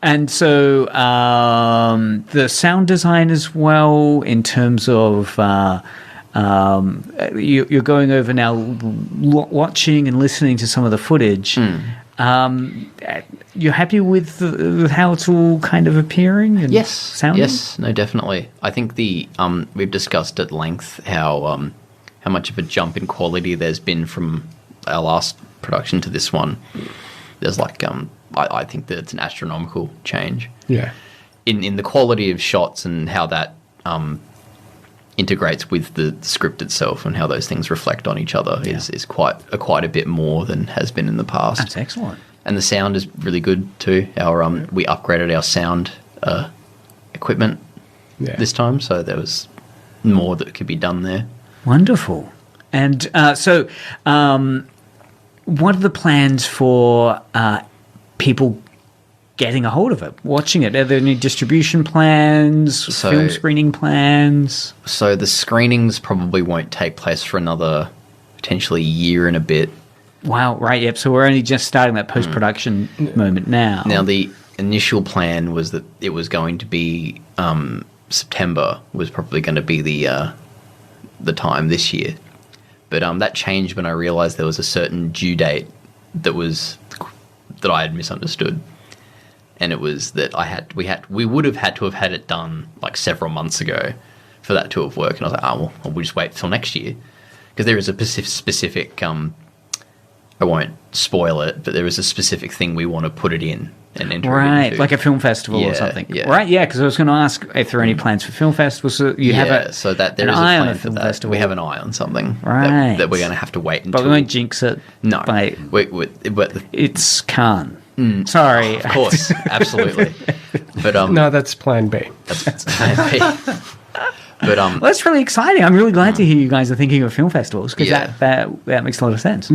And so the sound design as well, in terms of you're going over now, watching and listening to some of the footage. You're happy with how it's all kind of appearing and sounding? Yes, no, definitely. I think we've discussed at length how much of a jump in quality there's been from our last production to this one. There's like I think that it's an astronomical change. Yeah. In the quality of shots and how that integrates with the script itself and how those things reflect on each other is quite a bit more than has been in the past. That's excellent. And the sound is really good too. We upgraded our sound equipment this time, so there was more that could be done there. Wonderful. And so what are the plans for people getting a hold of it, watching it? Are there any distribution plans, film screening plans? So the screenings probably won't take place for another potentially year and a bit. Wow, right, yep. So we're only just starting that post-production moment now. Now, the initial plan was that it was going to be September was probably going to be the time this year. But that changed when I realised there was a certain due date that I had misunderstood. And it was that we would have had to have had it done like several months ago for that to have worked. And I was like, well, we'll just wait till next year. Because there is a specific, I won't spoil it, but there is a specific thing we want to put it in and enter it into. Like a film festival or something. Yeah. Right, yeah, because I was going to ask if there are any plans for film festivals. So you have so that there an is a eye plan on a for film that. festival. We have an eye on something Right. that we're going to have to wait until. But we won't jinx it. No. But it's Cannes. Sorry. Of course, absolutely. But No, that's Plan B. that's But Well, that's really exciting. I'm really glad to hear you guys are thinking of film festivals because Yeah. that makes a lot of sense.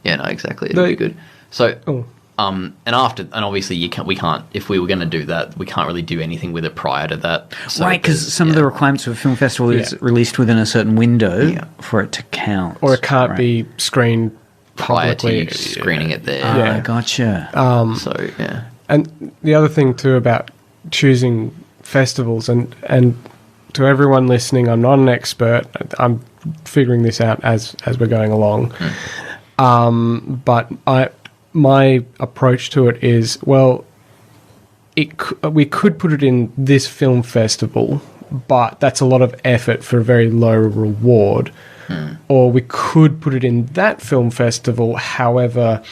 yeah, no, exactly. It'll be good. So And obviously we can't, if we were going to do that, we can't really do anything with it prior to that. So right, because some of the requirements of a film festival is released within a certain window for it to count. Or it can't be screened prior publicly. to screening it there. Yeah. Gotcha. So, yeah. And the other thing too about choosing festivals, and to everyone listening, I'm not an expert. I'm figuring this out as we're going along. But my approach to it is, well, we could put it in this film festival, but that's a lot of effort for a very low reward. Or we could put it in that film festival, however,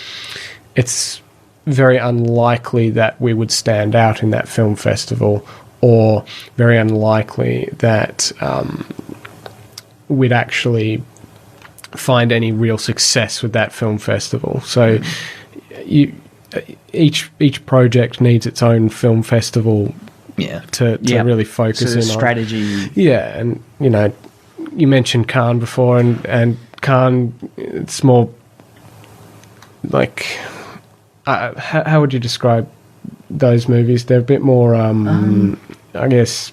it's very unlikely that we would stand out in that film festival, or very unlikely that we'd actually find any real success with that film festival. So each project needs its own film festival to really focus in on. Strategy. Yeah, and you mentioned Cannes before, and Cannes, it's more like, how would you describe those movies? They're a bit more, I guess,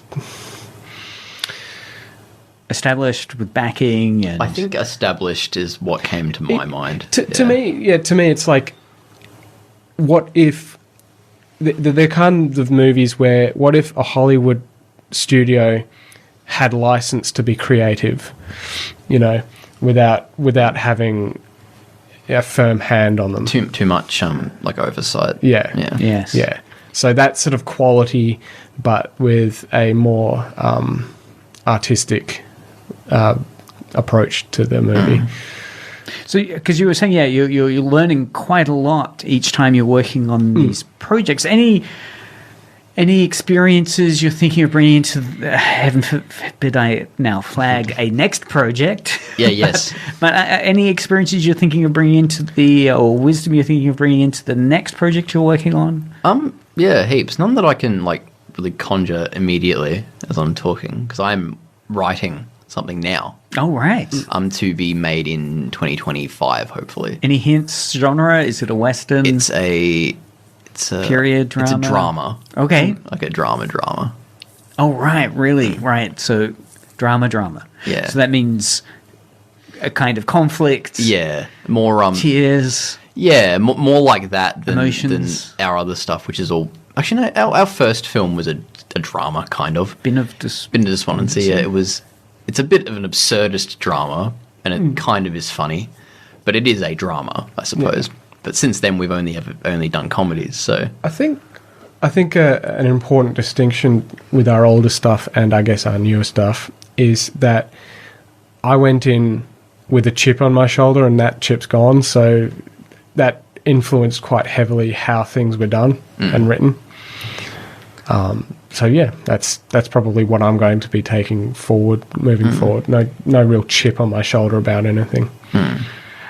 established with backing, and I think established is what came to my mind. To me, it's like, what if they're kind of movies where, what if a Hollywood studio had license to be creative, without having a firm hand on them. Too much like oversight. Yeah. Yes. Yeah. So that sort of quality, but with a more artistic approach to the movie. So, because you were saying, you're learning quite a lot each time you're working on these projects. Any experiences you're thinking of bringing into, heaven forbid I now flag a next project? Yeah, yes. But any experiences you're thinking of bringing into or wisdom you're thinking of bringing into the next project you're working on? Yeah, heaps. None that I can really conjure immediately as I'm talking, because I'm writing something now. Oh, right. To be made in 2025, hopefully. Any hints? Genre? Is it a Western? It's a period drama? It's a drama. Okay. Like a drama. Oh, right. Really? Right. So drama. Yeah. So that means a kind of conflict. Yeah. More tears. Yeah, more like that than our other stuff, which is all... Actually, no, our first film was a drama, kind of. Bin of Despondency. Yeah, it's a bit of an absurdist drama, and it kind of is funny, but it is a drama, I suppose. Yeah. But since then, we've only done comedies, so... I think an important distinction with our older stuff and I guess our newer stuff is that I went in with a chip on my shoulder, and that chip's gone, so that influenced quite heavily how things were done and written. So yeah, that's probably what I'm going to be taking forward, moving forward. No real chip on my shoulder about anything.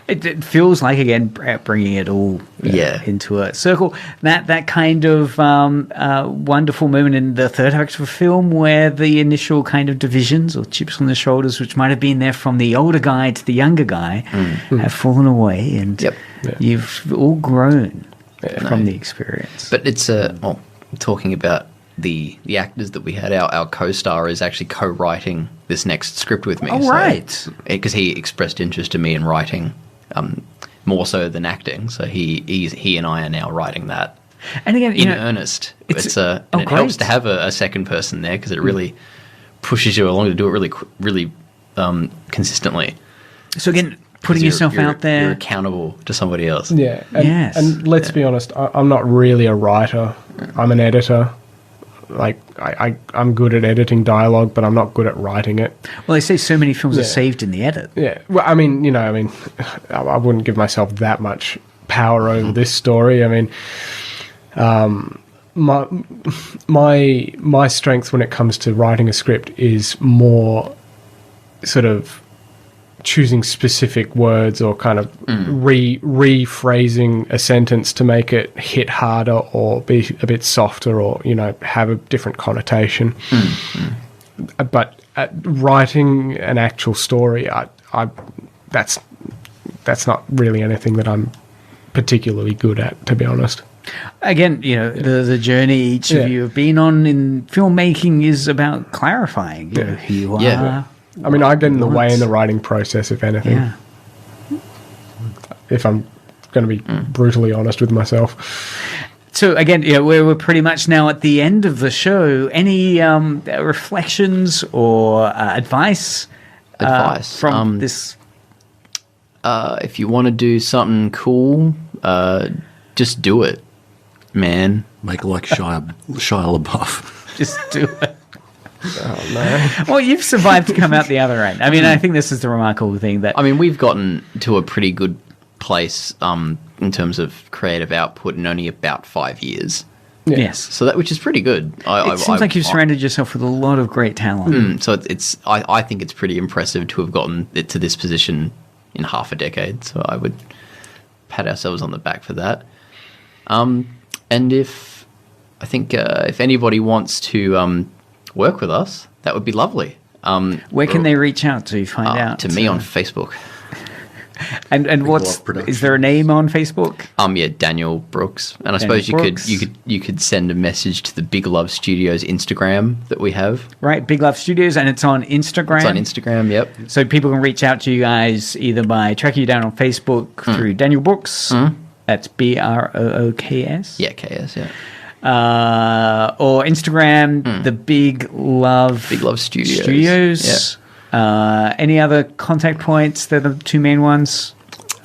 It feels like, again, bringing it all into a circle. That kind of wonderful moment in the third act of a film where the initial kind of divisions or chips on the shoulders, which might have been there from the older guy to the younger guy, have fallen away, and you've all grown from the experience. But it's talking about the actors that we had, our co-star is actually co-writing this next script with me. Oh, right. Because he expressed interest in me in writing, more so than acting. So he and I are now writing that. And again, in earnest. It helps to have a second person there, because it really pushes you along to do it really consistently. So again, putting yourself out there. You're accountable to somebody else. Yeah. And let's be honest, I'm not really a writer. I'm an editor. Like, I'm good at editing dialogue, but I'm not good at writing it. Well, they say so many films are saved in the edit. Yeah. Well, I wouldn't give myself that much power over this story. I mean, my strength when it comes to writing a script is more sort of choosing specific words, or kind of rephrasing a sentence to make it hit harder or be a bit softer, or have a different connotation. But writing an actual story, that's not really anything that I'm particularly good at, to be honest. Again, the journey each of you have been on in filmmaking is about clarifying who you are. Yeah. I mean, I get in the way in the writing process, if anything. Yeah. If I'm going to be brutally honest with myself. So again, we're pretty much now at the end of the show. Any reflections or advice from this? If you want to do something cool, just do it, man. Make it like Shia LaBeouf. Just do it. Oh, no. Well, you've survived to come out the other end. I mean, I think this is the remarkable thing that... I mean, we've gotten to a pretty good place in terms of creative output in only about 5 years. Yeah. Yes. So which is pretty good. It seems like you've surrounded yourself with a lot of great talent. So I think it's pretty impressive to have gotten it to this position in half a decade. So I would pat ourselves on the back for that. And if anybody wants to work with us, that would be lovely. Where can they reach out to find out? To me on Facebook. And is there a name on Facebook? Yeah, Daniel Brooks. And I suppose you could send a message to the Big Love Studios Instagram that we have. Right, Big Love Studios, and it's on Instagram. It's on Instagram, yep. So people can reach out to you guys either by tracking you down on Facebook through Daniel Brooks. That's Brooks. Yeah, KS, yeah. Or Instagram, the Big Love Studios. Yep. Any other contact points? They're the two main ones.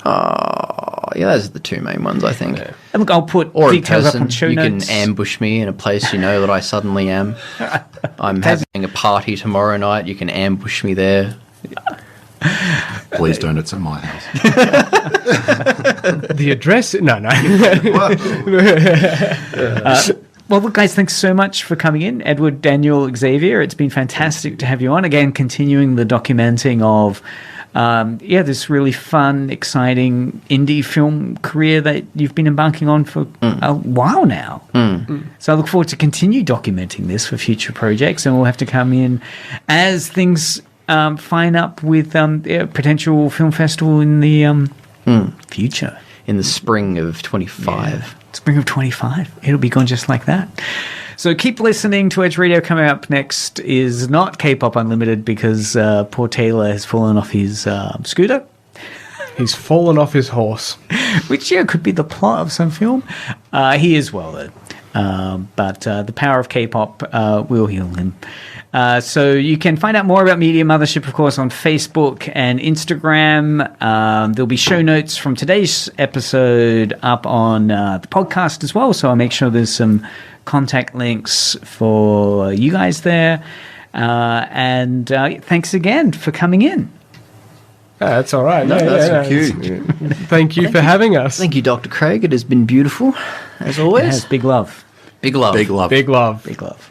Yeah, those are the two main ones, I think. And look, I'll put Or details in person, up on show you notes. can ambush me in a place you know that I suddenly am. I'm having a party tomorrow night. You can ambush me there. Please don't. It's at my house. The address? No. Well, look, guys, thanks so much for coming in. Edward, Daniel, Xavier, it's been fantastic to have you on. Again, continuing the documenting of, this really fun, exciting indie film career that you've been embarking on for a while now. So I look forward to continue documenting this for future projects, and we'll have to come in as things fine up with potential film festival in the future. In the spring of 25. Yeah. Spring of 25. It'll be gone just like that. So keep listening to Edge Radio. Coming up next is not K-Pop Unlimited because poor Taylor has fallen off his scooter. He's fallen off his horse. Which, could be the plot of some film. He is well, though. But the power of K-pop will heal him. So you can find out more about Media Mothership, of course, on Facebook and Instagram. There'll be show notes from today's episode up on the podcast as well. So I'll make sure there's some contact links for you guys there. And thanks again for coming in. That's all right. That's cute. Thank you for having us. Thank you, Dr. Craig. It has been beautiful, as always. Yes, big love. Big love. Big love. Big love. Big love.